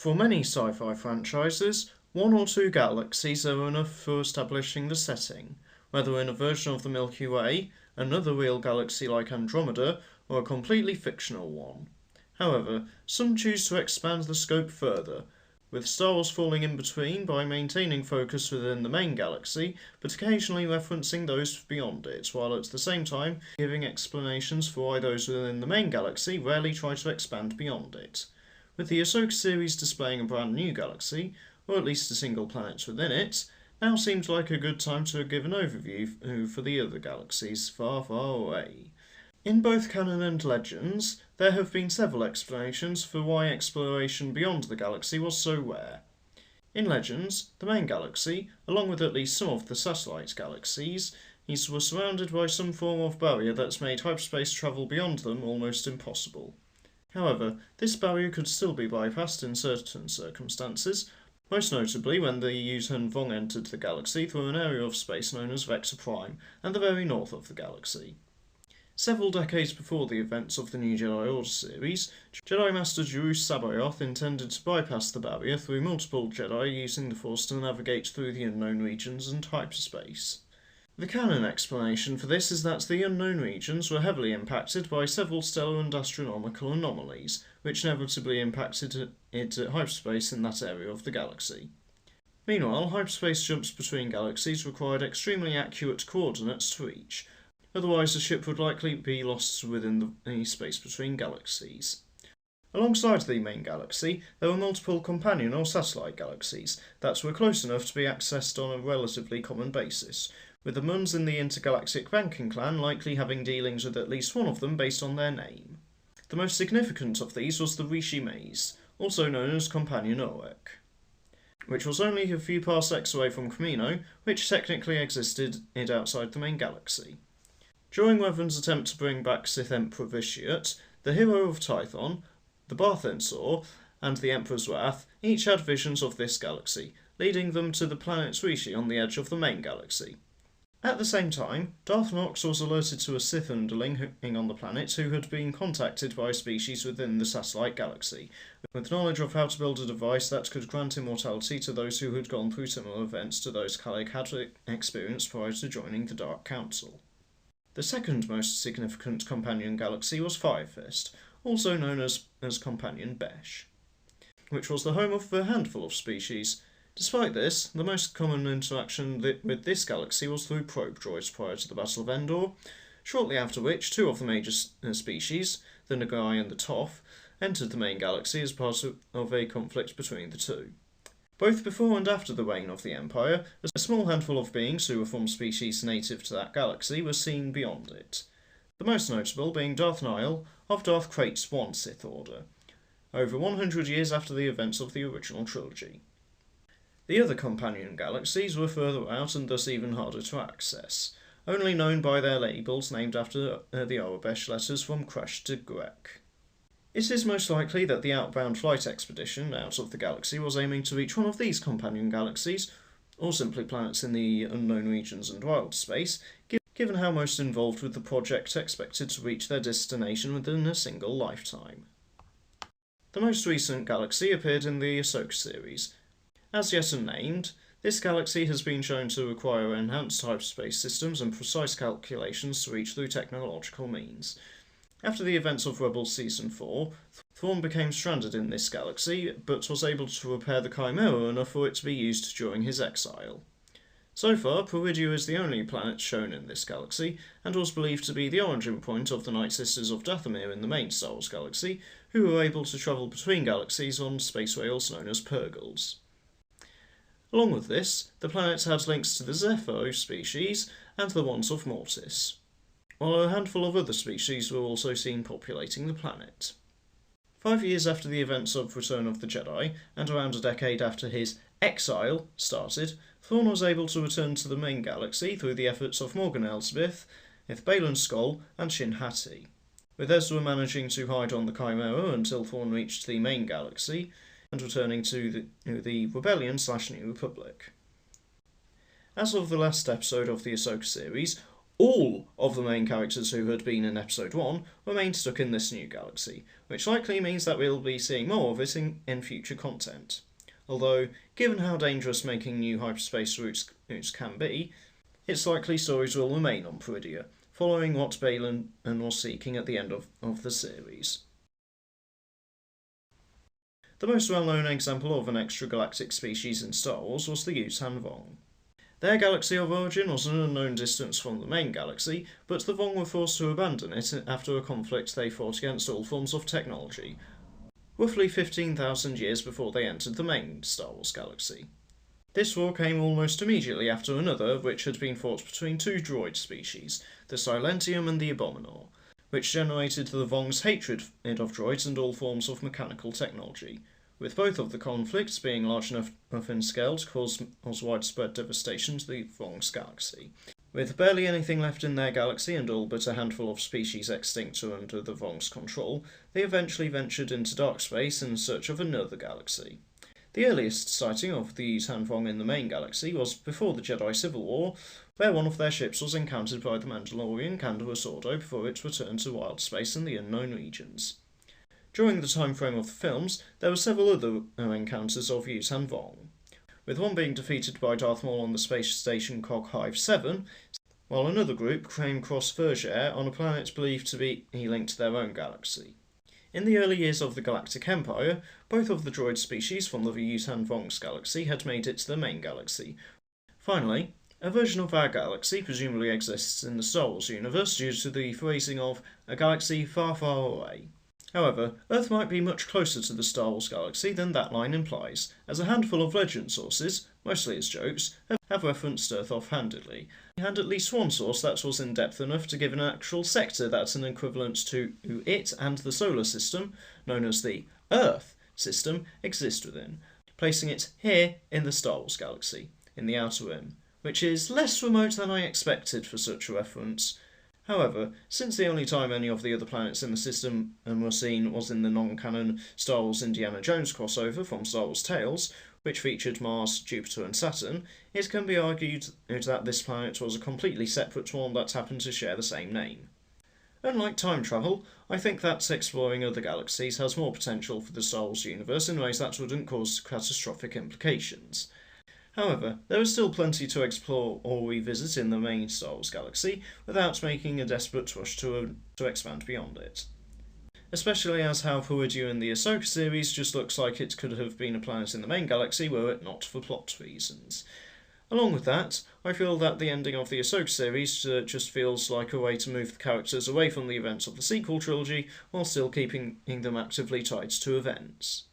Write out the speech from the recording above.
For many sci-fi franchises, one or two galaxies are enough for establishing the setting, whether in a version of the Milky Way, another real galaxy like Andromeda, or a completely fictional one. However, some choose to expand the scope further, with Star Wars falling in between by maintaining focus within the main galaxy, but occasionally referencing those beyond it, while at the same time giving explanations for why those within the main galaxy rarely try to expand beyond it. With the Ahsoka series displaying a brand new galaxy, or at least a single planet within it, now seems like a good time to give an overview for the other galaxies far, far away. In both canon and legends, there have been several explanations for why exploration beyond the galaxy was so rare. In Legends, the main galaxy, along with at least some of the satellite galaxies, were surrounded by some form of barrier that's made hyperspace travel beyond them almost impossible. However, this barrier could still be bypassed in certain circumstances, most notably when the Yuuzhan Vong entered the galaxy through an area of space known as Vector Prime and the very north of the galaxy. Several decades before the events of the New Jedi Order series, Jedi Master Jerus Sabayoth intended to bypass the barrier through multiple Jedi using the Force to navigate through the unknown regions and hyperspace. The canon explanation for this is that the unknown regions were heavily impacted by several stellar and astronomical anomalies, which inevitably impacted into hyperspace in that area of the galaxy. Meanwhile, hyperspace jumps between galaxies required extremely accurate coordinates to reach, otherwise the ship would likely be lost within the space between galaxies. Alongside the main galaxy, there were multiple companion or satellite galaxies that were close enough to be accessed on a relatively common basis, with the Muns in the intergalactic banking clan likely having dealings with at least one of them based on their name. The most significant of these was the Rishi Maze, also known as Companion Oek, which was only a few parsecs away from Kamino, which technically existed outside the main galaxy. During Revan's attempt to bring back Sith Emperor Vitiate, the hero of Tython, the Bath Ensor, and the Emperor's Wrath each had visions of this galaxy, leading them to the planet Rishi on the edge of the main galaxy. At the same time, Darth Nox was alerted to a Sith underling on the planet who had been contacted by a species within the satellite galaxy, with knowledge of how to build a device that could grant immortality to those who had gone through similar events to those Khalid had experienced prior to joining the Dark Council. The second most significant companion galaxy was Fire Fist, also known as Companion Besh, which was the home of a handful of species. Despite this, the most common interaction with this galaxy was through probe droids prior to the Battle of Endor, shortly after which two of the major species, the Nagai and the Toph, entered the main galaxy as part of a conflict between the two. Both before and after the reign of the Empire, a small handful of beings who were from species native to that galaxy were seen beyond it, the most notable being Darth Nihil of Darth Krayt's One Sith Order, over 100 years after the events of the original trilogy. The other companion galaxies were further out and thus even harder to access, only known by their labels named after the Aurebesh letters from Kresh to Grek. It is most likely that the outbound flight expedition out of the galaxy was aiming to reach one of these companion galaxies, or simply planets in the unknown regions and wild space, given how most involved with the project expected to reach their destination within a single lifetime. The most recent galaxy appeared in the Ahsoka series. As yet unnamed, this galaxy has been shown to require enhanced hyperspace systems and precise calculations to reach through technological means. After the events of Rebels Season 4, Thrawn became stranded in this galaxy, but was able to repair the Chimera enough for it to be used during his exile. So far, Peridia is the only planet shown in this galaxy, and was believed to be the origin point of the Night Sisters of Dathomir in the main Star Wars galaxy, who were able to travel between galaxies on space rails known as Purgles. Along with this, the planet had links to the Zepho species and the ones of Mortis, while a handful of other species were also seen populating the planet. 5 years after the events of Return of the Jedi, and around a decade after his exile started, Thrawn was able to return to the main galaxy through the efforts of Morgan Elsbeth, Balin Skoll, and Shin Hati, with Ezra managing to hide on the Chimera until Thrawn reached the main galaxy, and returning to the Rebellion/New Republic. As of the last episode of the Ahsoka series, all of the main characters who had been in episode 1 remain stuck in this new galaxy, which likely means that we'll be seeing more of it in future content. Although, given how dangerous making new hyperspace routes can be, it's likely stories will remain on Peridia, following what Baylan was seeking at the end of the series. The most well-known example of an extragalactic species in Star Wars was the Yuuzhan Vong. Their galaxy of origin was an unknown distance from the main galaxy, but the Vong were forced to abandon it after a conflict they fought against all forms of technology, roughly 15,000 years before they entered the main Star Wars galaxy. This war came almost immediately after another, which had been fought between two droid species, the Silentium and the Abominor, which generated the Vong's hatred of droids and all forms of mechanical technology, with both of the conflicts being large enough in scale to cause widespread devastation to the Vong's galaxy. With barely anything left in their galaxy and all but a handful of species extinct or under the Vong's control, they eventually ventured into dark space in search of another galaxy. The earliest sighting of the Yuuzhan Vong in the main galaxy was before the Jedi Civil War, where one of their ships was encountered by the Mandalorian Canto Sordo before it returned to wild space in the unknown regions. During the time frame of the films, there were several other encounters of Yuuzhan Vong, with one being defeated by Darth Maul on the space station Cog Hive 7, while another group came across Vergere on a planet believed to be linked to their own galaxy. In the early years of the Galactic Empire, both of the droid species from the Yuuzhan Vong's galaxy had made it to the main galaxy. Finally, a version of our galaxy presumably exists in the Star Wars universe due to the phrasing of a galaxy far, far away. However, Earth might be much closer to the Star Wars galaxy than that line implies, as a handful of legend sources, mostly as jokes, have referenced Earth offhandedly, and at least one source that was in depth enough to give an actual sector that's an equivalent to it and the solar system, known as the Earth system, exist within, placing it here in the Star Wars galaxy, in the Outer Rim, which is less remote than I expected for such a reference. However, since the only time any of the other planets in the system were seen was in the non-canon Star Wars Indiana Jones crossover from Star Wars Tales, which featured Mars, Jupiter and Saturn, it can be argued that this planet was a completely separate one that happened to share the same name. Unlike time travel, I think that exploring other galaxies has more potential for the Star Wars universe in ways that wouldn't cause catastrophic implications. However, there is still plenty to explore or revisit in the main Star Wars galaxy without making a desperate rush to expand beyond it. Especially as how Peridia in the Ahsoka series just looks like it could have been a planet in the main galaxy were it not for plot reasons. Along with that, I feel that the ending of the Ahsoka series just feels like a way to move the characters away from the events of the sequel trilogy while still keeping them actively tied to events.